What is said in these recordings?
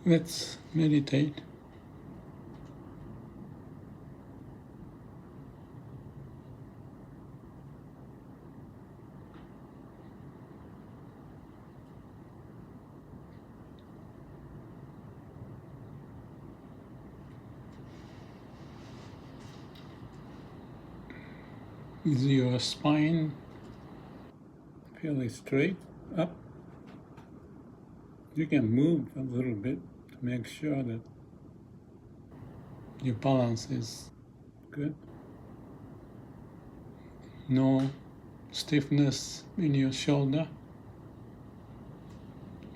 Let's meditate. Is your spine fairly straight up? You can move a little bit to make sure that your balance is good. No stiffness in your shoulder,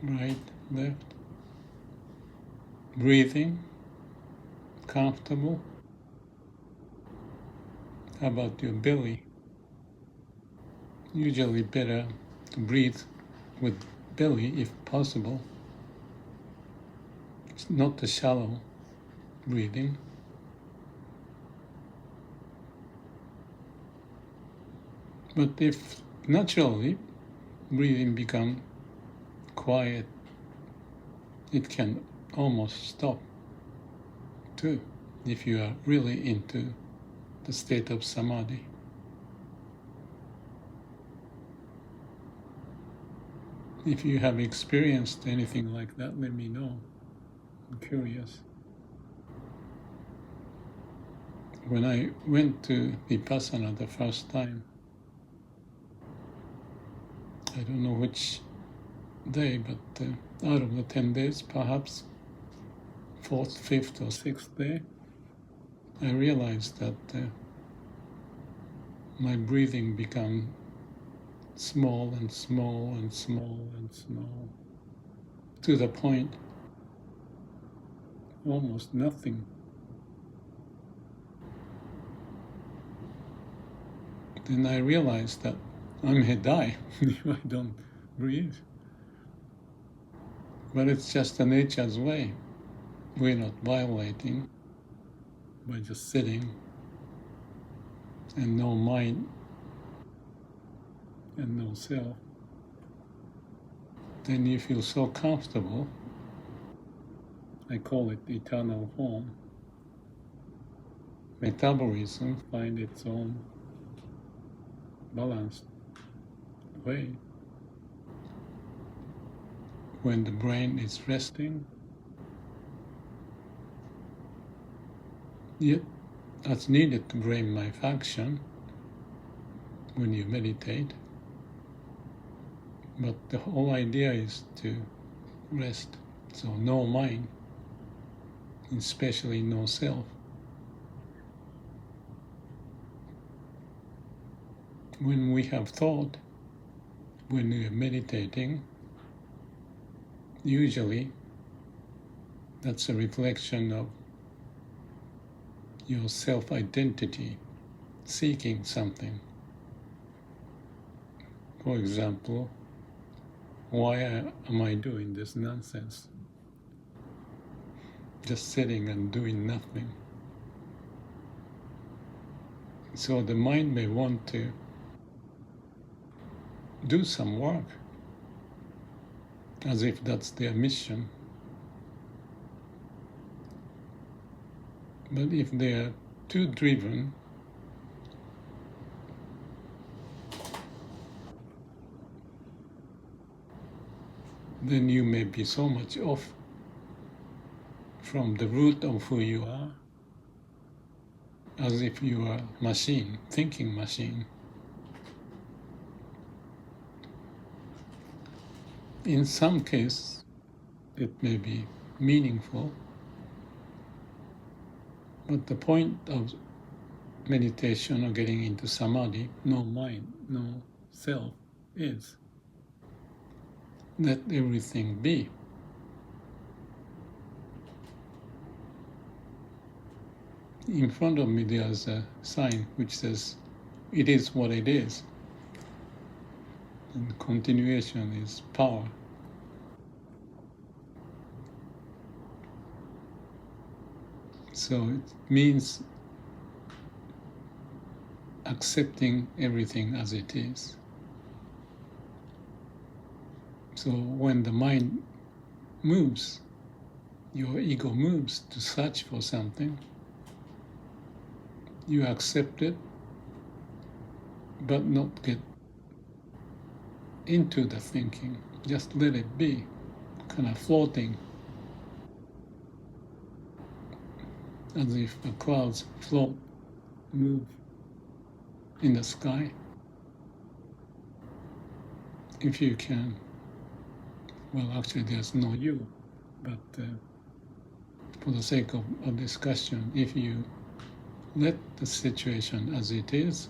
right, left. Breathing, comfortable. How about your belly? Usually better to breathe with belly if possible. It's not the shallow breathing. But if naturally breathing becomes quiet, it can almost stop too, if you are really into the state of Samadhi. If you have experienced anything like that, let me know. I'm curious. When I went to Vipassana the first time, I don't know which day, but out of the 10 days, perhaps 4th, 5th, or 6th day, I realized that my breathing became small and small and small and small, to the point almost nothing. Then I realized that I may die if I don't breathe. But it's just the nature's way. We're not violating by just sitting and no mind and no self. Then you feel so comfortable. I call it eternal home. Metabolism finds its own balanced way. When the brain is resting, yet that's needed to brain my function when you meditate. But the whole idea is to rest. So no mind, especially no self. When we have thought, when we are meditating, usually that's a reflection of your self-identity, seeking something. For example, why am I doing this nonsense? Just sitting and doing nothing. So the mind may want to do some work, as if that's their mission. But if they are too driven, then you may be so much off from the root of who you are, as if you are a machine, thinking machine. In some cases, it may be meaningful, but the point of meditation or getting into Samadhi, no mind, no self, is let everything be. In front of me there's a sign which says, it is what it is. And continuation is power. So it means accepting everything as it is. So when the mind moves, your ego moves to search for something, you accept it, but not get into the thinking. Just let it be, kind of floating, as if the clouds float, move in the sky. If you can, well, actually there's no you, but for the sake of a discussion, if you let the situation as it is,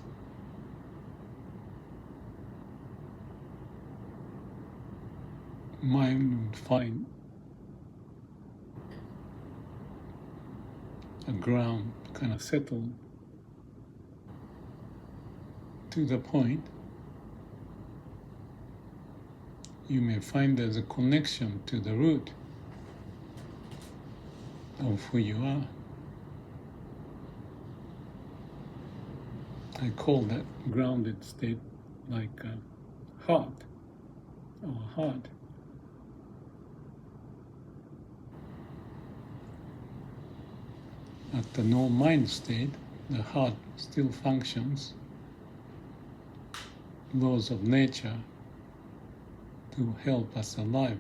mind would find a ground, kind of settled to the point you may find there's a connection to the root of who you are. I call that grounded state like a heart, or heart. At the no-mind state, the heart still functions, laws of nature, to help us alive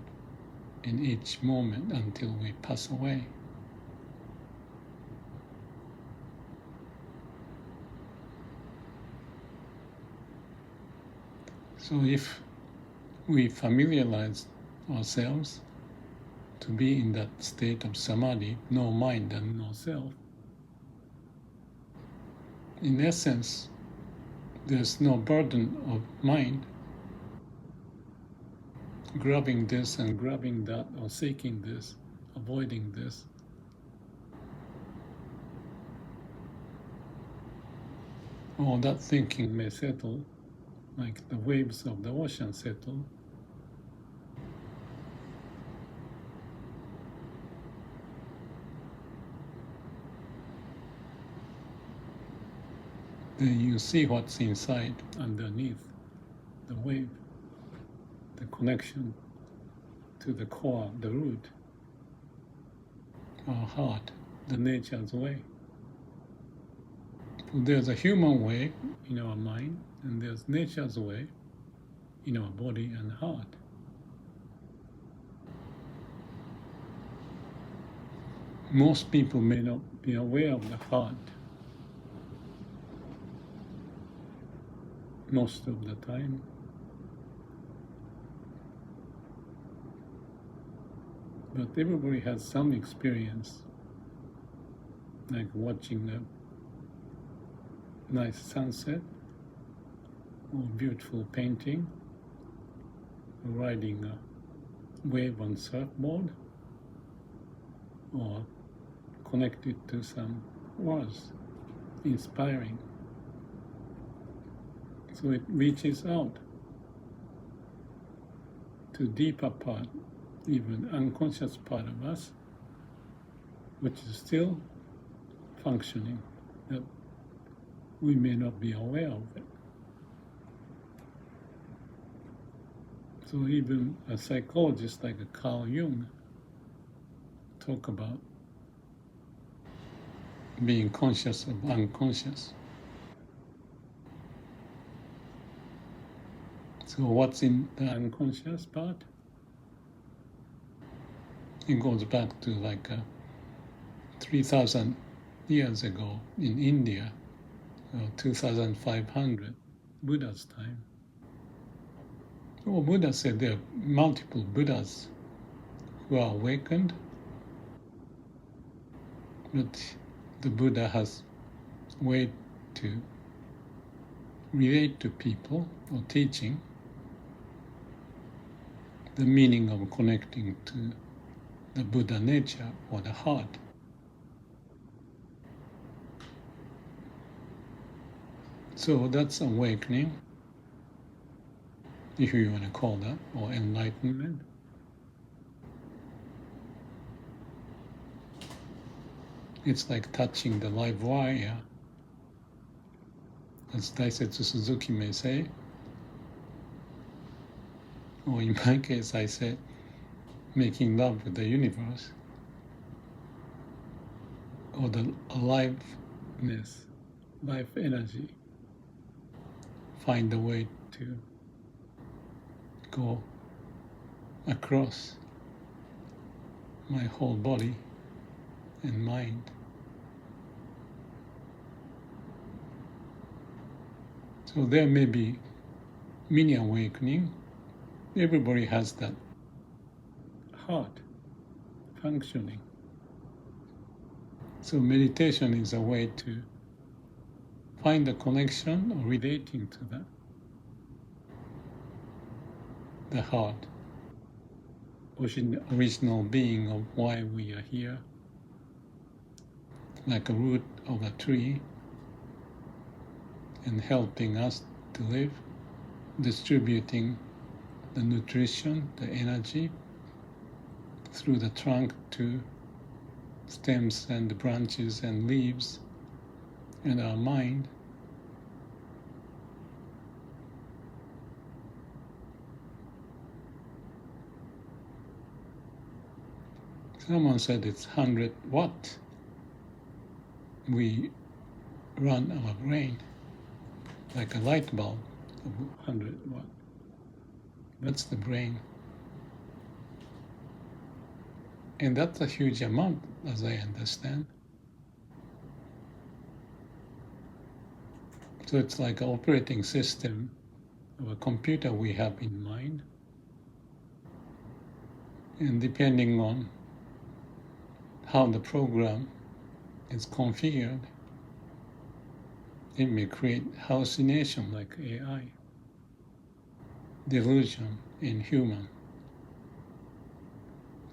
in each moment until we pass away. So if we familiarize ourselves to be in that state of samadhi, no mind and no self, in essence, there's no burden of mind grabbing this and grabbing that, or seeking this, avoiding this. All that thinking may settle, like the waves of the ocean settle. Then you see what's inside, underneath the wave, the connection to the core, the root, our heart, the nature's way. So there's a human way in our mind, and there's nature's way in our body and heart. Most people may not be aware of the heart most of the time. But everybody has some experience, like watching a nice sunset, or beautiful painting, or riding a wave on surfboard, or connected to some words, inspiring. So it reaches out to deeper part, even unconscious part of us, which is still functioning, that we may not be aware of it. So even a psychologist like Carl Jung talk about being conscious of unconscious. So what's in the unconscious part? It goes back to like 3,000 years ago in India, 2,500, Buddha's time. Well, Buddha said there are multiple Buddhas who are awakened, but the Buddha has a way to relate to people or teaching the meaning of connecting to the Buddha nature or the heart. So that's awakening, if you want to call that, or enlightenment. It's like touching the live wire, as Daisetsu Suzuki may say, or in my case I say, making love with the universe. or the aliveness, life energy, find a way to go across my whole body and mind. So there may be mini awakening. Everybody has that heart functioning. So meditation is a way to find a connection or relating to that, the heart, original being of why we are here, like a root of a tree, and helping us to live, distributing the nutrition, the energy through the trunk to stems and branches and leaves and our mind. Someone said it's 100 watt. We run our brain like a light bulb of 100 watt. That's the brain. And that's a huge amount, as I understand. So it's like an operating system of a computer we have in mind. And depending on how the program is configured, it may create hallucination like AI, delusion in human,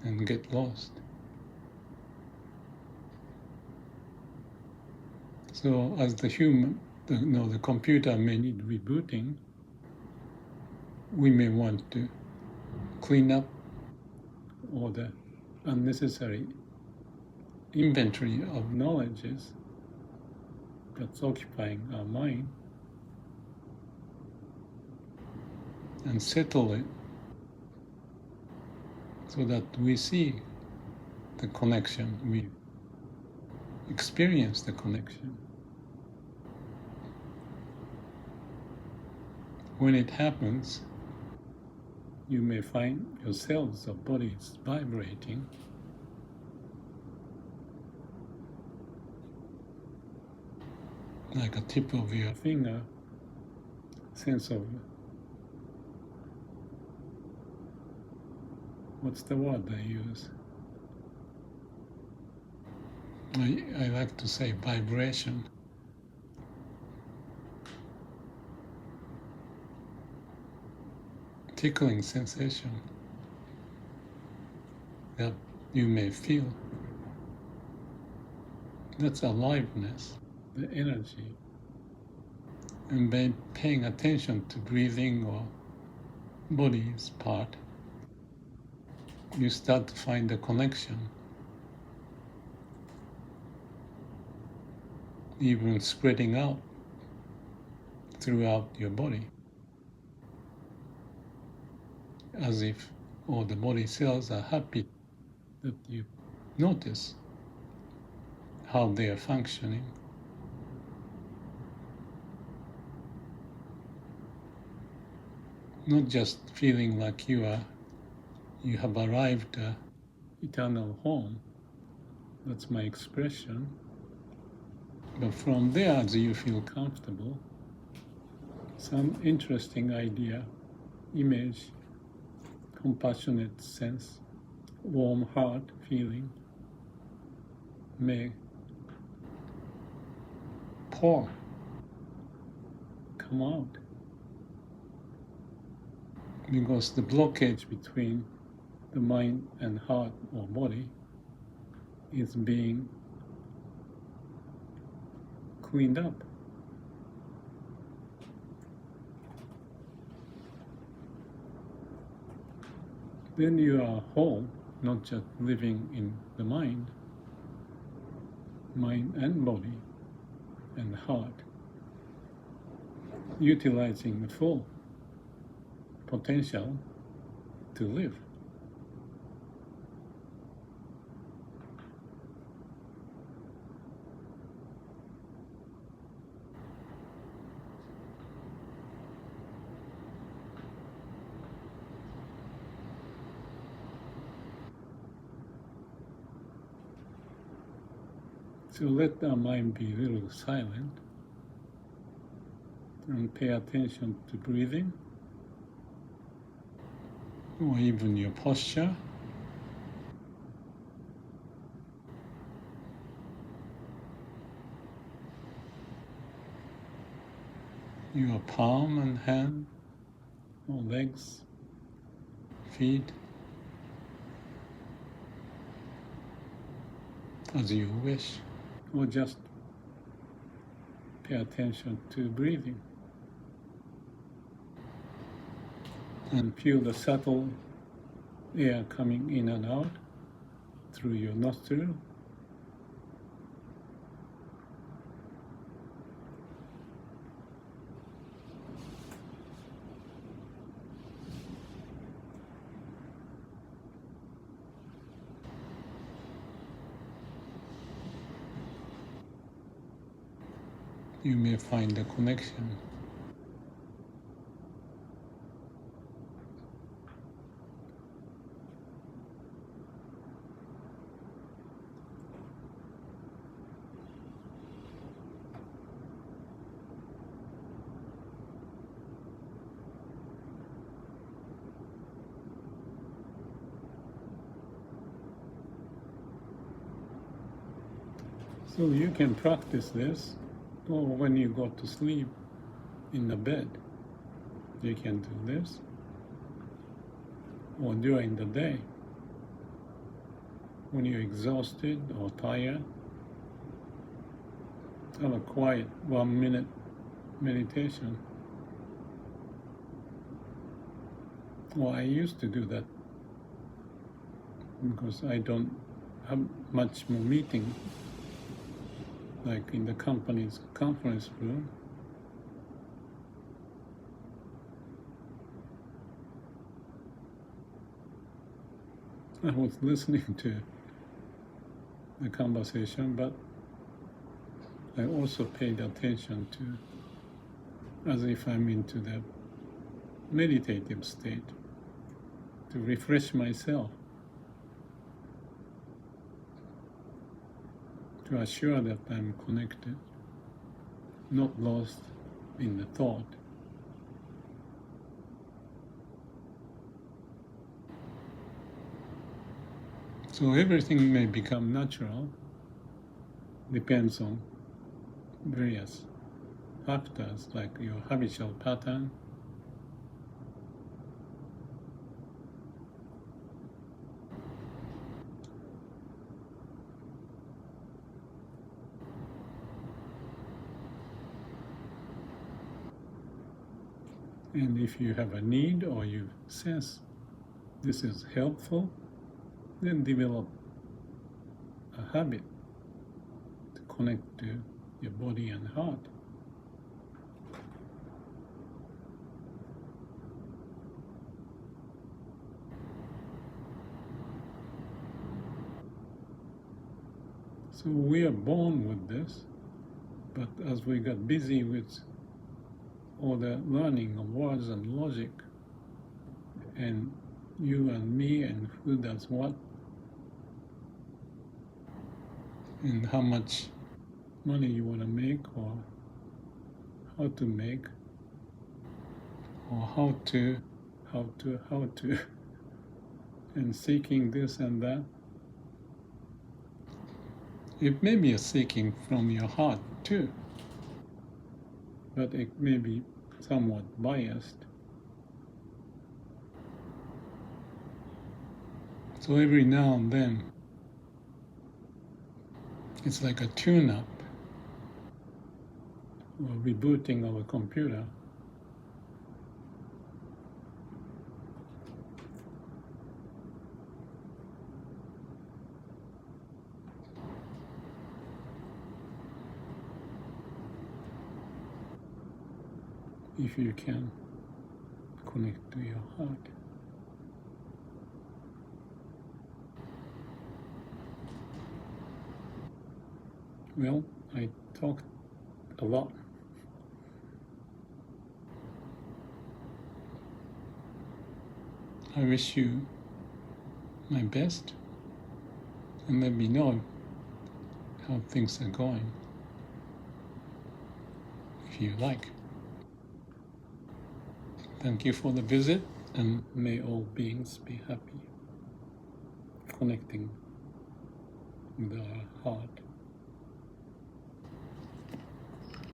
and get lost. So as the human, the computer may need rebooting, we may want to clean up all the unnecessary inventory of knowledges that's occupying our mind and settle it so that we see the connection, we experience the connection. When it happens, you may find your cells or bodies vibrating. Like a tip of your finger, sense of, what's the word I use? I like to say vibration. Tickling sensation that you may feel. That's aliveness, the energy. And by paying attention to breathing or body's part, you start to find the connection, even spreading out throughout your body, as if all the body cells are happy that you notice how they are functioning. Not just feeling like you have arrived at eternal home. That's my expression. But from there, as you feel comfortable, some interesting idea, image, compassionate sense, warm heart feeling may come out. Because the blockage between the mind and heart or body is being cleaned up. Then you are whole, not just living in the mind and body and heart, utilizing the full potential to live. So let our mind be a little silent and pay attention to breathing or even your posture. Your palm and hand or legs, feet, as you wish, or just pay attention to breathing and feel the subtle air coming in and out through your nostril. You may find a connection. So you can practice this, or when you go to sleep in the bed, you can do this, or during the day, when you're exhausted or tired, have a quiet 1 minute meditation. Well, I used to do that because I don't have much more meeting, like in the company's conference room. I was listening to the conversation, but I also paid attention to, as if I'm into the meditative state, to refresh myself, to assure that I'm connected, not lost in the thought. So everything may become natural, depends on various factors like your habitual pattern, and if you have a need or you sense this is helpful, then develop a habit to connect to your body and heart. So we are born with this, but as we got busy with all the learning of words and logic, and you and me and who does what, and how much money you want to make, or how to make, or how to, and seeking this and that. It may be a seeking from your heart too, but it may be somewhat biased. So every now and then, it's like a tune-up or rebooting of a computer. If you can connect to your heart. Well, I talked a lot. I wish you my best, and let me know how things are going, if you like. Thank you for the visit, and may all beings be happy, connecting with our heart.